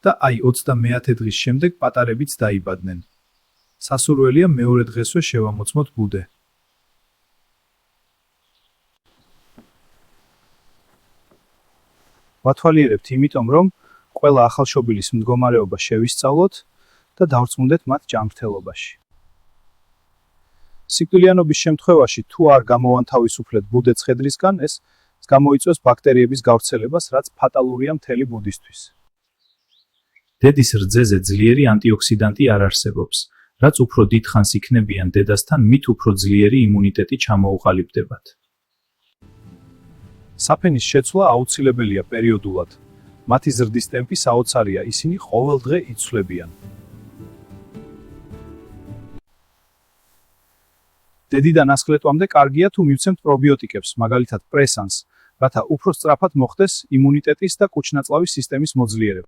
და აი 30 დღის შემდეგ პატარებიც დაიბადნენ. სასურველია მეორე დღესვე შევამოწმოთ ბუდე. ვათვალიერებთ იმიტომ, რომ ყველა ახალშობილის მდგომარეობა შევისწავლოთ და დავრწმუნდეთ მათ ჯანმრთელობაში. სიკვდილიანობის შემთხვევაში თუ არ გამოვანთავისუფლეთ ბუდე ცხედრისგან, ეს გამოიწვევს ბაქტერიების გავრცელებას, რაც ფატალურია მთელი ბუდისთვის. დედის რძეზე ძლიერი ანტიოქსიდანტი არ არსებობს, რაც უფრო დიდხანს იქნებიან დედასთან, მით უფრო ძლიერი იმუნიტეტი ჩამოუყალიბდებათ. საფენის შეცვლა აუცილებელია პერიოდულად. მათი ზრდის ტემპი საოცარია, ისინი ყოველ დღე იცვლებიან. დედიდან ასხლეტვამდე კარგია თუ მივცემთ პრობიოტიკებს, მაგალითად პრესანს, რათა უფრო სწრაფად მოხდეს იმუნიტეტის და კუჭნაწლავის სისტემის მოძლიერება.